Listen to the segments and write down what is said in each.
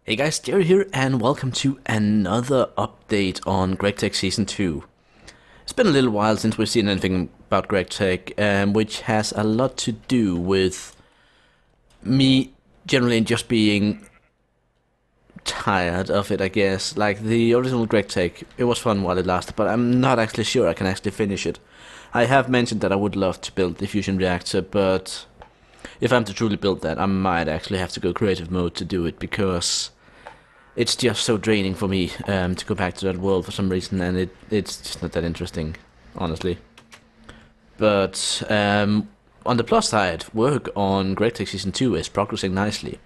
Hey guys, Jerry here, and welcome to another update on GregTech Season 2. It's been a little while since we've seen anything about GregTech, which has a lot to do with me generally just being tired of it, I guess. Like, the original GregTech, it was fun while it lasted, but I'm not actually sure I can actually finish it. I have mentioned that I would love to build the fusion reactor, but if I'm to truly build that, I might actually have to go creative mode to do it, because it's just so draining for me to go back to that world for some reason, and it's just not that interesting, honestly. But on the plus side, work on GregTech Season 2 is progressing nicely.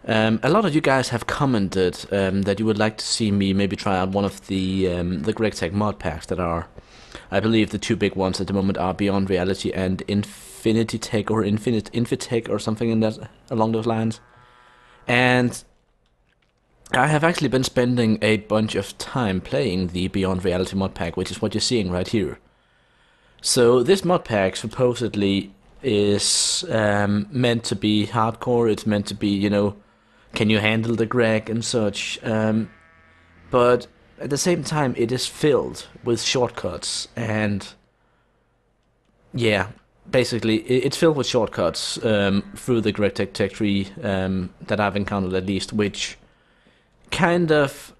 A lot of you guys have commented that you would like to see me maybe try out one of the GregTech mod packs that are, I believe the two big ones at the moment are Beyond Reality and Infinity Tech or Infitech or something in that along those lines. And I have actually been spending a bunch of time playing the Beyond Reality mod pack, which is what you're seeing right here. So this mod pack supposedly is meant to be hardcore. It's meant to be, can you handle the Greg and such. But at the same time, it is filled with shortcuts, and yeah, basically it's filled with shortcuts through the GregTech Tech tree that I've encountered at least, which kind of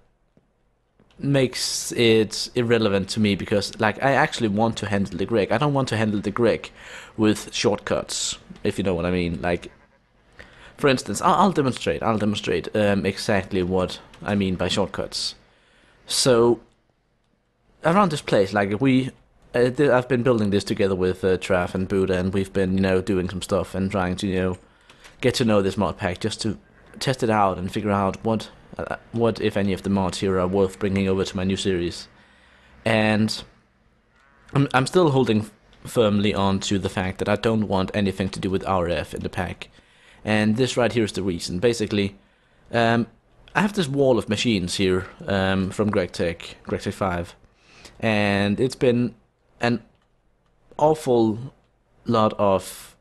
makes it irrelevant to me, because like I actually want to handle the Greg. I don't want to handle the Greg with shortcuts, if you know what I mean. Like, for instance, I'll demonstrate exactly what I mean by shortcuts. So around this place, like I've been building this together with Trav and Buddha, and we've been doing some stuff and trying to get to know this mod pack, just to test it out and figure out what if any of the mods here are worth bringing over to my new series. And I'm still holding firmly on to the fact that I don't want anything to do with RF in the pack. And this right here is the reason. Basically, I have this wall of machines here from GregTech 5. And it's been an awful lot of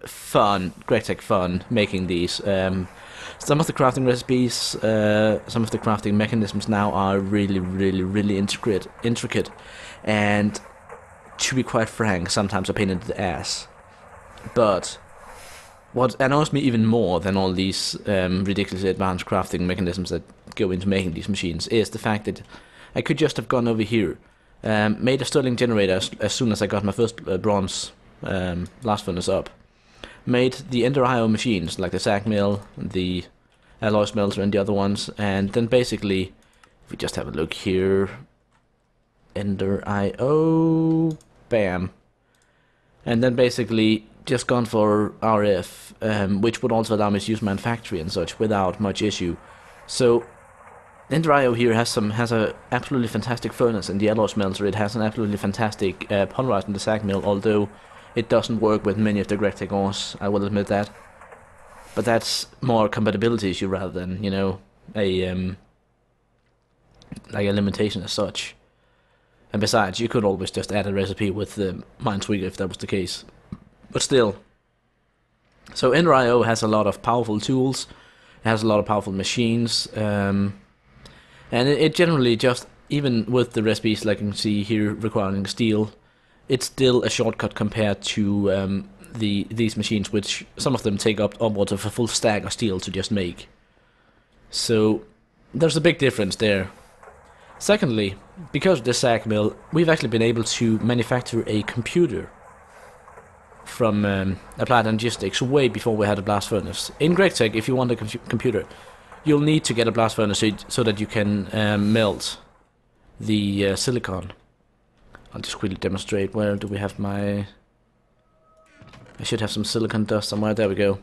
fun, GregTech fun, making these. Some of the crafting recipes, some of the crafting mechanisms now are really intricate, and to be quite frank, sometimes a pain in the ass. But what annoys me even more than all these ridiculously advanced crafting mechanisms that go into making these machines is the fact that I could just have gone over here, made a Stirling generator as soon as I got my first bronze blast furnace up, made the Ender IO machines, like the SAG mill, the alloy smelter and the other ones, and then basically, if we just have a look here, Ender IO, bam, and then basically just gone for RF, which would also allow me to use Manufactory and such without much issue. So Ender IO here has a absolutely fantastic furnace, and the alloy smelter, it has an absolutely fantastic polarizer in the SAG mill, although it doesn't work with many of the GregTech ores, I will admit that. But that's more compatibility issue rather than, a like a limitation as such. And besides, you could always just add a recipe with the Minesweeper if that was the case. But still. So Ender IO has a lot of powerful tools, it has a lot of powerful machines, and it generally just, even with the recipes like you can see here requiring steel, it's still a shortcut compared to these machines, which some of them take up upwards of a full stack of steel to just make. So there's a big difference there. Secondly, because of the SAG mill, we've actually been able to manufacture a computer from Applied Logistics way before we had a blast furnace. In GregTech, if you want a computer, you'll need to get a blast furnace so that you can melt the silicon. I'll just quickly demonstrate. Where do we have my... I should have some silicon dust somewhere. There we go.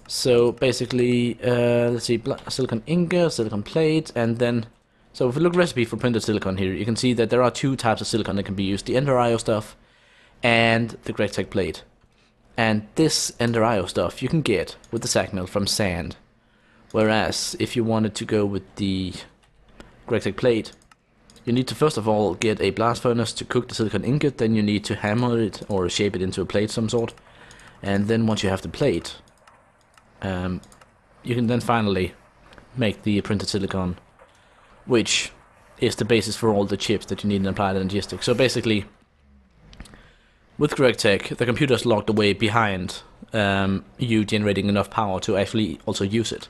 So basically, let's see, silicon ingot, silicon plate, and then... So if we look recipe for printed silicon here, you can see that there are two types of silicon that can be used. The Ender IO stuff and the GregTech plate. And this Ender IO stuff you can get with the SAG mill from sand. Whereas, if you wanted to go with the GregTech plate, you need to first of all get a blast furnace to cook the silicon ingot, then you need to hammer it or shape it into a plate of some sort. And then once you have the plate, you can then finally make the printed silicon, which is the basis for all the chips that you need in applied logistics. So basically, with GregTech, the computer is locked away behind you generating enough power to actually also use it.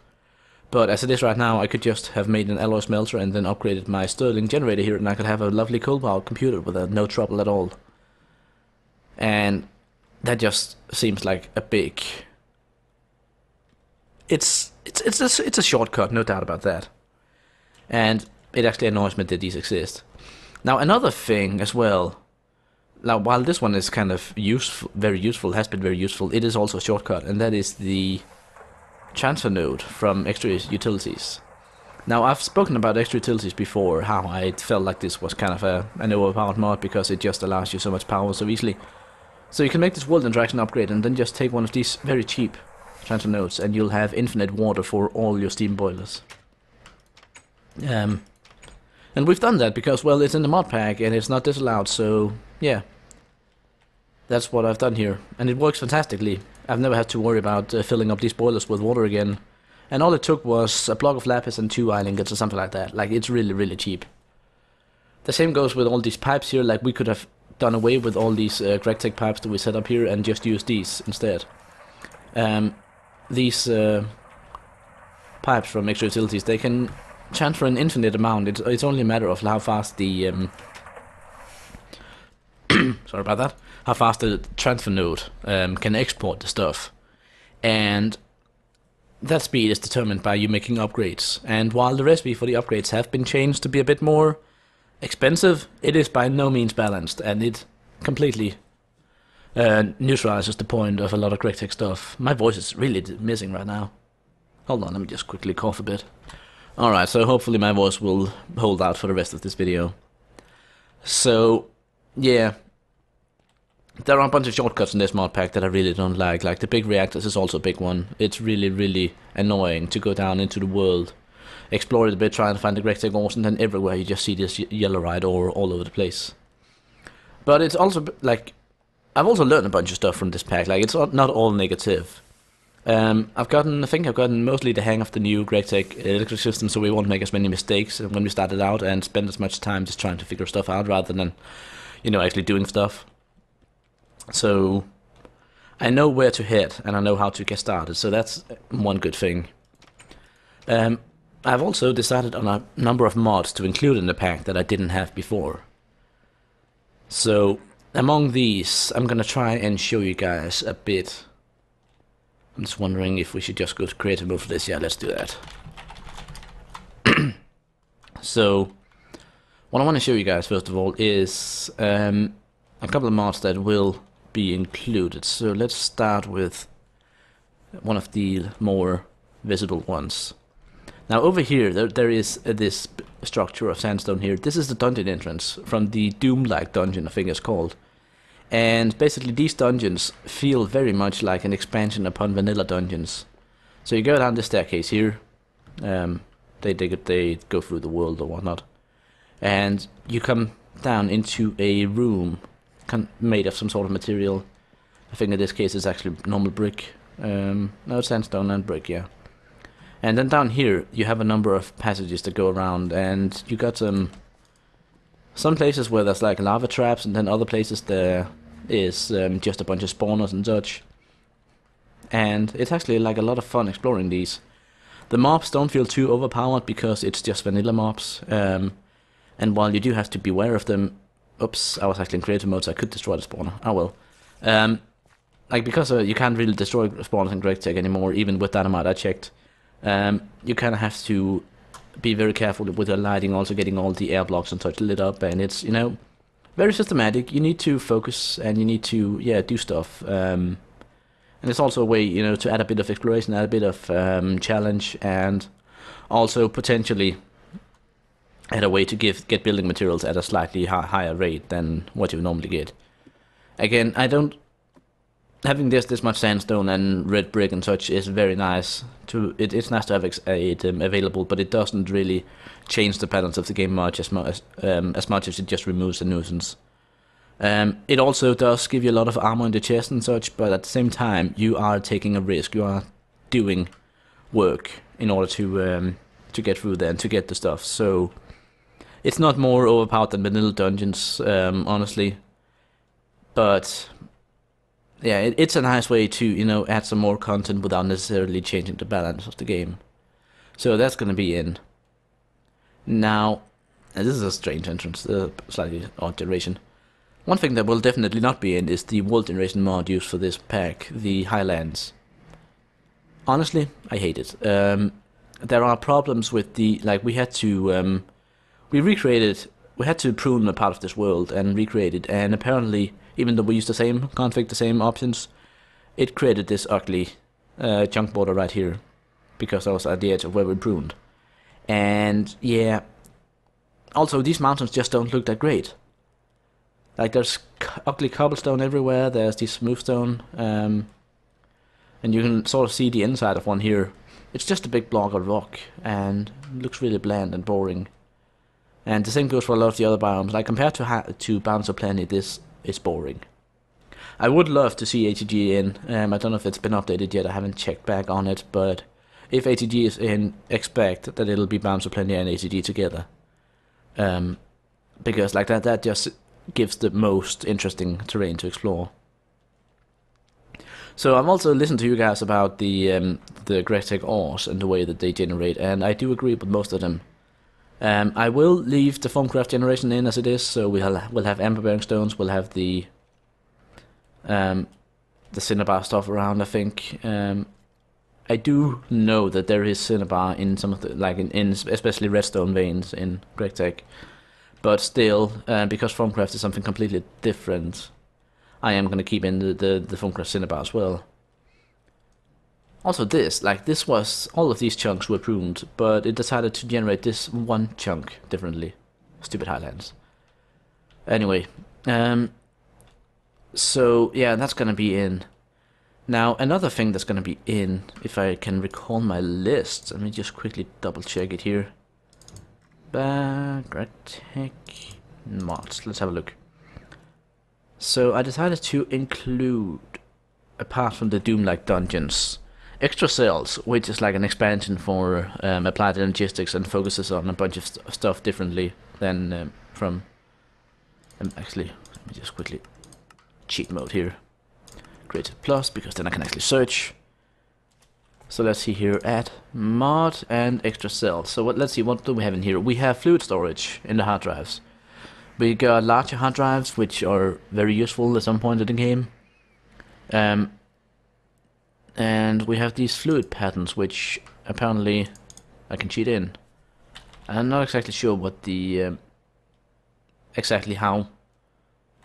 But as it is right now, I could just have made an alloy smelter and then upgraded my Stirling generator here, and I could have a lovely coal-powered computer with no trouble at all. And that just seems like a big... It's a shortcut, no doubt about that. And it actually annoys me that these exist. Now another thing as well, now while this one is kind of useful, has been very useful, it is also a shortcut, and that is the transfer node from extra utilities. Now I've spoken about extra utilities before, how I felt like this was kind of an overpowered mod because it just allows you so much power so easily. So you can make this world interaction upgrade and then just take one of these very cheap transfer nodes and you'll have infinite water for all your steam boilers. And we've done that because, well, it's in the Modpack and it's not disallowed, so yeah. That's what I've done here, and it works fantastically. I've never had to worry about filling up these boilers with water again. And all it took was a block of lapis and 2 iron ingots or something like that. Like, it's really, really cheap. The same goes with all these pipes here. Like, we could have done away with all these GregTech pipes that we set up here and just use these instead. These pipes from extra utilities, they can transfer an infinite amount. It's only a matter of how fast the sorry about that. How fast the transfer node can export the stuff, and that speed is determined by you making upgrades. And while the recipe for the upgrades have been changed to be a bit more expensive, it is by no means balanced, and it completely neutralizes the point of a lot of GregTech stuff. My voice is really missing right now. Hold on, let me just quickly cough a bit. Alright, so hopefully my voice will hold out for the rest of this video. So, yeah. There are a bunch of shortcuts in this mod pack that I really don't like. Like, the big reactors is also a big one. It's really, really annoying to go down into the world, explore it a bit, try and find the GregTech ores, and then everywhere you just see this yellowite ore all over the place. But it's also, like, I've also learned a bunch of stuff from this pack. Like, it's not all negative. I think I've gotten mostly the hang of the new GregTech electric system, so we won't make as many mistakes when we started out and spend as much time just trying to figure stuff out rather than, you know, actually doing stuff. So I know where to head and I know how to get started, so that's one good thing. I've also decided on a number of mods to include in the pack that I didn't have before. So among these, I'm gonna try and show you guys a bit. I'm just wondering if we should just go to creative mode for this. Yeah, let's do that. So what I want to show you guys first of all is a couple of mods that will be included. So let's start with one of the more visible ones. Now over here there is this structure of sandstone here. This is the dungeon entrance from the Doom-like dungeon, I think it's called. And basically these dungeons feel very much like an expansion upon vanilla dungeons. So you go down this staircase here, they go through the world or whatnot, and you come down into a room made of some sort of material. I think in this case it's actually normal brick. No, it's sandstone and brick, yeah. And then down here you have a number of passages that go around, and you got some places where there's like lava traps, and then other places there is just a bunch of spawners and such. And it's actually like a lot of fun exploring these. The mobs don't feel too overpowered because it's just vanilla mobs. And while you do have to beware of them, oops, I was actually in creative mode, so I could destroy the spawner. Oh well. Like, because you can't really destroy spawners in GregTech anymore, even with dynamite, I checked. You kind of have to be very careful with your lighting, also getting all the air blocks and such lit up, and it's, you know, very systematic. You need to focus and you need to, yeah, do stuff. And it's also a way, you know, to add a bit of exploration, add a bit of challenge, and also potentially add a way to get building materials at a slightly higher rate than what you normally get. Again, having this much sandstone and red brick and such is very nice. It's nice to have it available, but it doesn't really change the balance of the game much as much as it just removes the nuisance. It also does give you a lot of armor in the chest and such, but at the same time you are taking a risk. You are doing work in order to get through there and to get the stuff. So it's not more overpowered than vanilla dungeons, honestly. But yeah, it's a nice way to add some more content without necessarily changing the balance of the game. So that's gonna be in. Now, and this is a strange entrance, slightly odd generation. One thing that will definitely not be in is the world generation mod used for this pack, the Highlands. Honestly, I hate it. There are problems with the, like, we had to prune a part of this world and recreate it, and apparently, even though we used the same config, the same options, it created this ugly chunk border right here, because I was at the edge of where we pruned. And yeah, also these mountains just don't look that great. Like, there's ugly cobblestone everywhere, there's this smooth stone, and you can sort of see the inside of one here. It's just a big block of rock, and looks really bland and boring. And the same goes for a lot of the other biomes. Like, compared to Biomes of Plenty, this is boring. I would love to see ATG in. I don't know if it's been updated yet, I haven't checked back on it, but if ATG is in, expect that it'll be Biomes of Plenty and ATG together. Because like that just gives the most interesting terrain to explore. So I've also listened to you guys about the GregTech ores and the way that they generate, and I do agree with most of them. I will leave the Formcraft generation in as it is, so we'll have amber bearing stones, we'll have the cinnabar stuff around, I think. I do know that there is cinnabar in some of the, like in especially redstone veins in GregTech, but still, because Formcraft is something completely different, I am going to keep in the Formcraft cinnabar as well. Also all of these chunks were pruned, but it decided to generate this one chunk differently. Stupid Highlands. Anyway, so yeah, that's going to be in. Now, another thing that's going to be in, if I can recall my list, let me just quickly double check it here. GregTech mods, let's have a look. So I decided to include, apart from the Doom-like dungeons, extra cells, which is like an expansion for applied logistics and focuses on a bunch of stuff differently than from... actually, let me just quickly cheat mode here. Creative Plus, because then I can actually search. So let's see here, add mod and extra cells. So let's see, what do we have in here? We have fluid storage in the hard drives. We got larger hard drives, which are very useful at some point in the game. And we have these fluid patterns, which apparently I can cheat in. I'm not exactly sure what the exactly how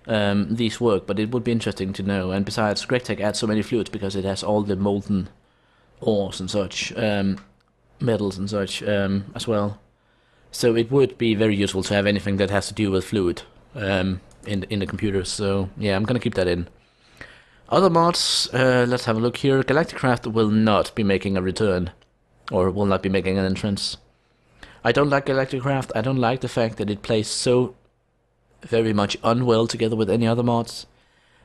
these work, but it would be interesting to know. And besides, GregTech adds so many fluids because it has all the molten ores and such, metals and such as well. So it would be very useful to have anything that has to do with fluid in the computer. So yeah, I'm gonna keep that in. Other mods, let's have a look here. Galacticraft will not be making a return, or will not be making an entrance. I don't like Galacticraft. I don't like the fact that it plays so very much unwell together with any other mods.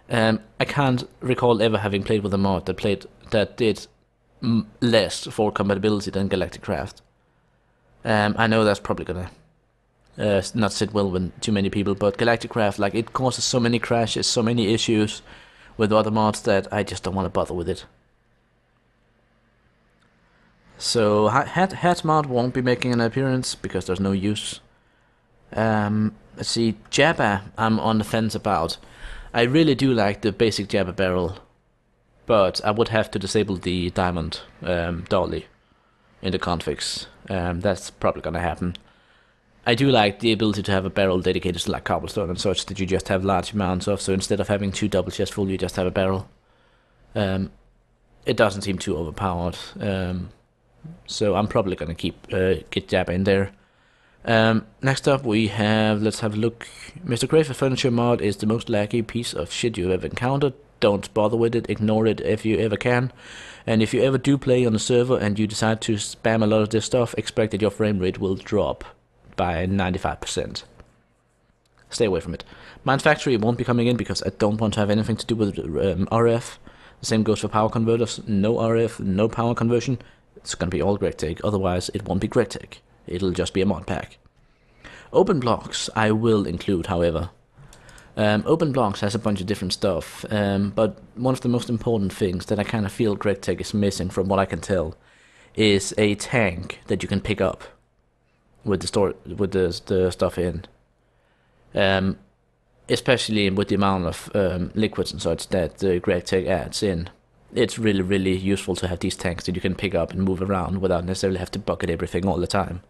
I can't recall ever having played with a mod that did less for compatibility than Galacticraft. I know that's probably gonna not sit well with too many people, but Galacticraft, like, it causes so many crashes, so many issues with other mods that I just don't want to bother with it. So Hat mod won't be making an appearance because there's no use. Let's see, Jabba I'm on the fence about. I really do like the basic Jabba barrel, but I would have to disable the diamond dolly in the configs. That's probably gonna happen. I do like the ability to have a barrel dedicated to like cobblestone and such that you just have large amounts of, so instead of having 2 double chests full, you just have a barrel. It doesn't seem too overpowered, so I'm probably gonna get Jabba in there. Next up we have, let's have a look. Mr. Craver Furniture mod is the most laggy piece of shit you've ever encountered. Don't bother with it, ignore it if you ever can. And if you ever do play on the server and you decide to spam a lot of this stuff, expect that your frame rate will drop by 95%. Stay away from it. Mine Factory won't be coming in because I don't want to have anything to do with RF. The same goes for power converters. No RF, no power conversion. It's gonna be all GregTech, otherwise it won't be GregTech. It'll just be a mod pack. Open blocks I will include, however. Open blocks has a bunch of different stuff, but one of the most important things that I kind of feel GregTech is missing, from what I can tell, is a tank that you can pick up with the stuff in. Especially with the amount of liquids and such that GregTech adds in. It's really, really useful to have these tanks that you can pick up and move around without necessarily have to bucket everything all the time.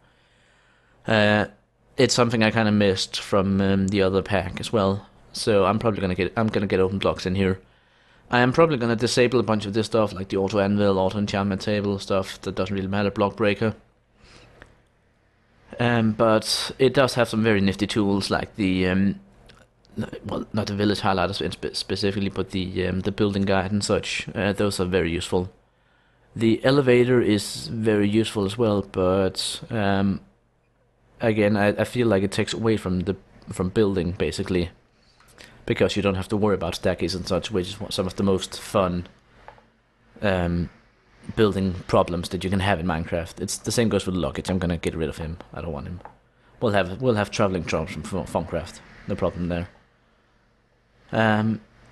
It's something I kind of missed from the other pack as well. So I'm gonna get open blocks in here. I am probably gonna disable a bunch of this stuff, like the auto anvil, auto enchantment table stuff that doesn't really matter, block breaker. But it does have some very nifty tools, like the well, not the village highlighters specifically, but the building guide and such. Those are very useful. The elevator is very useful as well, but again, I feel like it takes away from building, basically, because you don't have to worry about stackies and such, which is some of the most fun building problems that you can have in Minecraft. It's the same goes with Luggage. I'm gonna get rid of him. I don't want him. We'll have traveling trunks from Funkcraft. No problem there.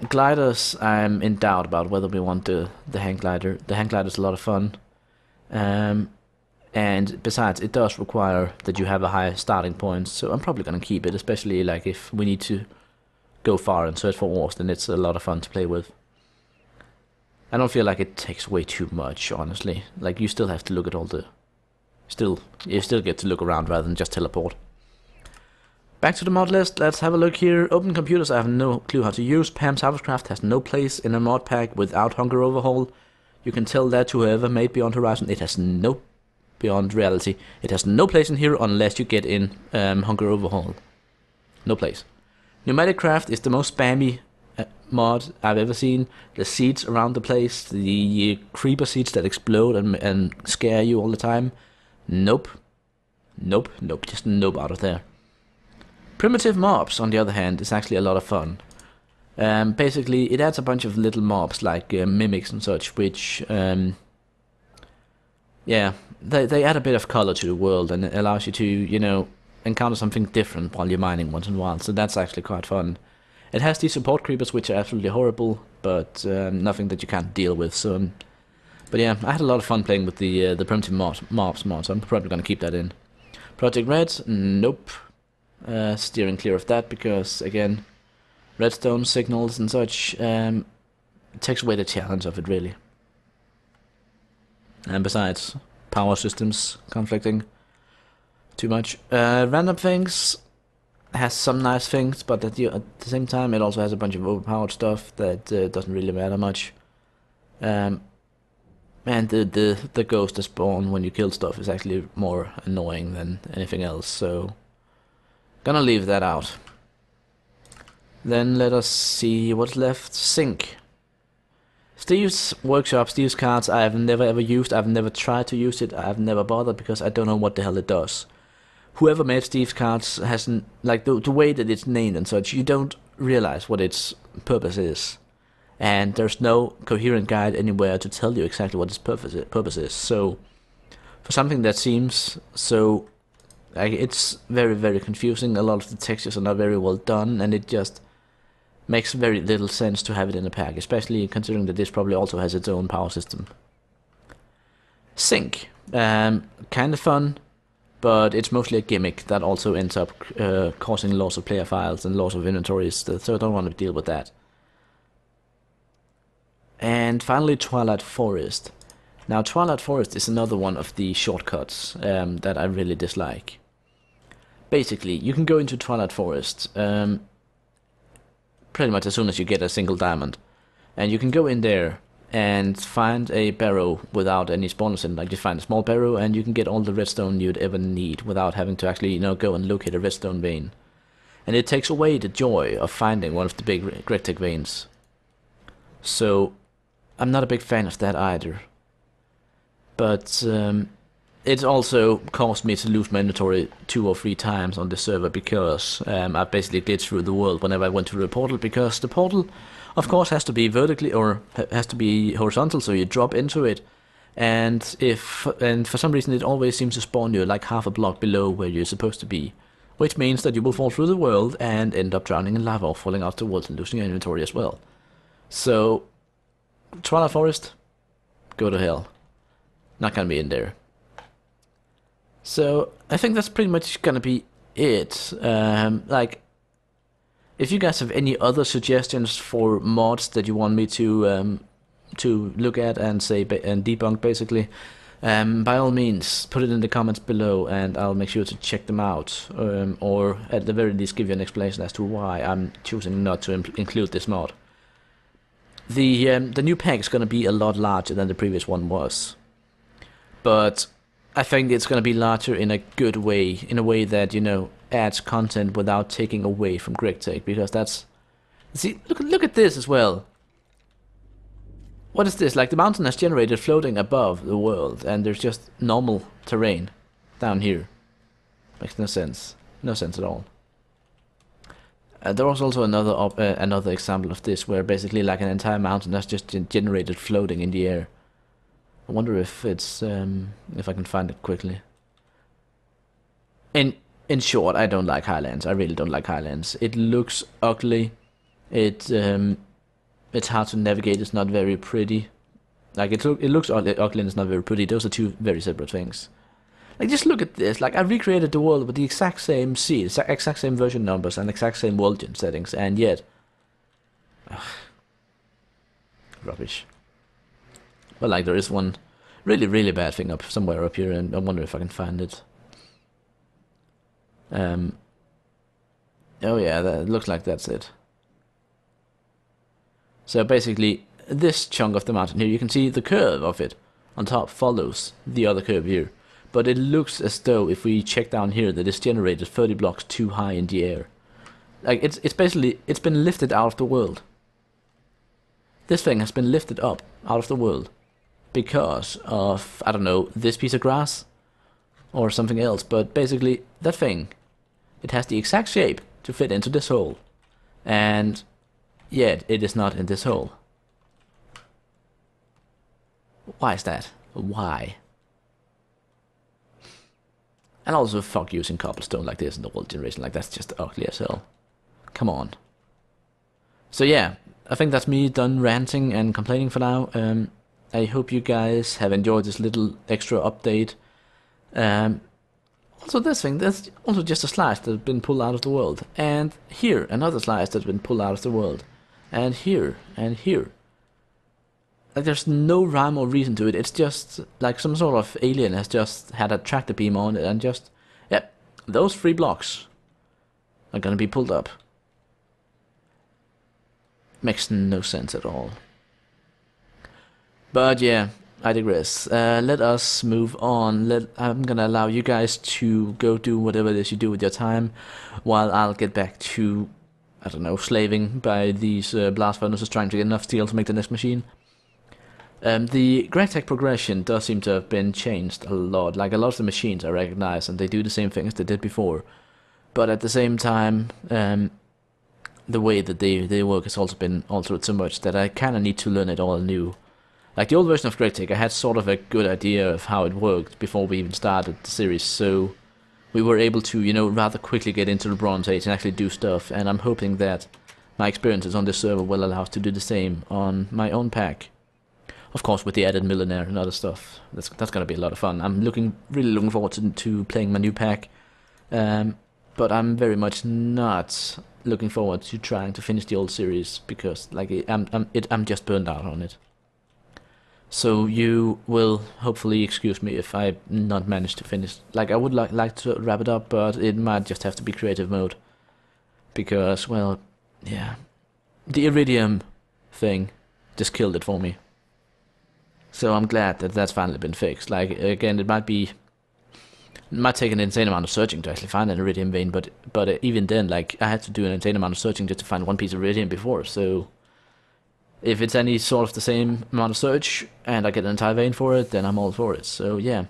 Gliders, I'm in doubt about whether we want the hang glider. The hang glider is a lot of fun. And besides, it does require that you have a high starting point, so I'm probably gonna keep it, especially like if we need to go far and search for ores, then it's a lot of fun to play with. I don't feel like it takes way too much, honestly. Like, you still have to look at all the... You still get to look around rather than just teleport. Back to the mod list, let's have a look here. Open computers, I have no clue how to use. Pam's Harvestcraft has no place in a mod pack without Hunger Overhaul. You can tell that to whoever made Beyond Horizon. It has no... Beyond Reality. It has no place in here unless you get in Hunger Overhaul. No place. Pneumatic Craft is the most spammy mod I've ever seen. The seeds around the place, the creeper seeds that explode and scare you all the time. Nope. Nope, nope, just nope out of there. Primitive mobs, on the other hand, is actually a lot of fun. Basically, it adds a bunch of little mobs like mimics and such, which, yeah, they add a bit of color to the world, and it allows you to, you know, encounter something different while you're mining once in a while, so that's actually quite fun. It has these support creepers, which are absolutely horrible, but nothing that you can't deal with, so... But yeah, I had a lot of fun playing with the primitive mobs mod, so I'm probably going to keep that in. Project Red, nope. Steering clear of that, because, again, redstone signals and such, it takes away the challenge of it, really. And besides, power systems conflicting too much. Random things has some nice things, but at the same time it also has a bunch of overpowered stuff that doesn't really matter much. And the ghost that spawn when you kill stuff is actually more annoying than anything else, so gonna leave that out. Then let us see what's left. Sync. Steve's workshop, Steve's cards, I have never ever used. I've never tried to use it. I've never bothered because I don't know what the hell it does. Whoever made Steve's cards hasn't, like, the way that it's named and such, you don't realize what its purpose is. And there's no coherent guide anywhere to tell you exactly what its purpose is. So, for something that seems so, like, it's very, very confusing. A lot of the textures are not very well done, and it just makes very little sense to have it in a pack, especially considering that this probably also has its own power system. Sync. Kind of fun, but it's mostly a gimmick that also ends up causing loss of player files and loss of inventories, so I don't want to deal with that. And finally, Twilight Forest. Now, Twilight Forest is another one of the shortcuts that I really dislike. Basically, you can go into Twilight Forest pretty much as soon as you get a single diamond, and you can go in there and find a barrow without any spawners in. Like, you find a small barrow and you can get all the redstone you'd ever need without having to actually, you know, go and locate a redstone vein. And it takes away the joy of finding one of the big GregTech veins. So I'm not a big fan of that either. But it's also caused me to lose my inventory 2 or 3 times on the server because I basically glitched through the world whenever I went through the portal, because the portal, of course, has to be vertically or has to be horizontal, so you drop into it, and for some reason it always seems to spawn you like half a block below where you're supposed to be, which means that you will fall through the world and end up drowning in lava or falling out the world and losing your inventory as well. So, Twilight Forest, go to hell. Not gonna be in there. So, I think that's pretty much gonna be it. Like, if you guys have any other suggestions for mods that you want me to look at and and debunk basically, by all means put it in the comments below and I'll make sure to check them out, or at the very least give you an explanation as to why I'm choosing not to include this mod. The new pack is going to be a lot larger than the previous one was, but I think it's going to be larger in a good way, in a way that, you know, adds content without taking away from GregTech, because that's... See, look at this as well. What is this? Like, the mountain has generated floating above the world, and there's just normal terrain down here. Makes no sense. No sense at all. There was also another example of this, where basically like an entire mountain has just generated floating in the air. I wonder if it's if I can find it quickly. In short, I don't like Highlands. I really don't like Highlands. It looks ugly. It's hard to navigate. It's not very pretty. Like it looks ugly and it's not very pretty. Those are two very separate things. Like, just look at this. Like, I recreated the world with the exact same seeds, exact same version numbers, and exact same world gen settings, and yet, rubbish. Well, like, there is one really, really bad thing up somewhere up here, and I wonder if I can find it. Oh yeah, that looks like that's it. So basically, this chunk of the mountain here, you can see the curve of it on top follows the other curve here. But it looks as though, if we check down here, that it's generated 30 blocks too high in the air. Like, it's basically, it's been lifted out of the world. This thing has been lifted up out of the world because of, I don't know, this piece of grass or something else. But basically, that thing, it has the exact shape to fit into this hole. And yet, it is not in this hole. Why is that? Why? And also, fuck using cobblestone like this in the world generation. Like, that's just ugly as hell. Come on. So yeah, I think that's me done ranting and complaining for now. I hope you guys have enjoyed this little extra update. Also this thing, that's also just a slice that's been pulled out of the world. And here, another slice that's been pulled out of the world. And here, and here. Like, there's no rhyme or reason to it. It's just like some sort of alien has just had a tractor beam on it and just... Yep, those 3 blocks are gonna be pulled up. Makes no sense at all. But yeah, I digress. Let us move on. I'm gonna allow you guys to go do whatever it is you do with your time, while I'll get back to, I don't know, slaving by these blast furnaces, trying to get enough steel to make the next machine. The GregTech progression does seem to have been changed a lot. Like, a lot of the machines are recognized and they do the same thing as they did before. But at the same time, the way that they work has also been altered so much that I kind of need to learn it all new. Like, the old version of GregTech, I had sort of a good idea of how it worked before we even started the series, so we were able to, you know, rather quickly get into the Bronze Age and actually do stuff, and I'm hoping that my experiences on this server will allow us to do the same on my own pack. Of course, with the added millionaire and other stuff. That's gonna be a lot of fun. I'm really looking forward to playing my new pack. But I'm very much not looking forward to trying to finish the old series, because like I'm just burned out on it. So you will hopefully excuse me if I not manage to finish. Like, I would like to wrap it up, but it might just have to be creative mode, because, well, yeah, the iridium thing just killed it for me. So I'm glad that that's finally been fixed. Like, again, it might take an insane amount of searching to actually find an iridium vein, but even then, like, I had to do an insane amount of searching just to find one piece of iridium before. So if it's any sort of the same amount of search and I get an entire vein for it, then I'm all for it. So yeah,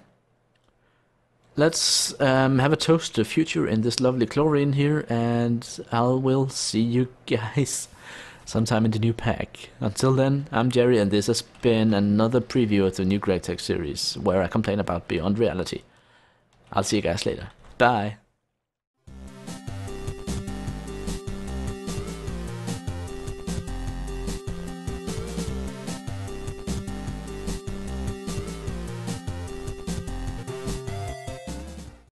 let's have a toast to the future in this lovely chlorine here, and I will see you guys sometime in the new pack. Until then, I'm Jerry, and this has been another preview of the new GregTech series, where I complain about Beyond Reality. I'll see you guys later. Bye!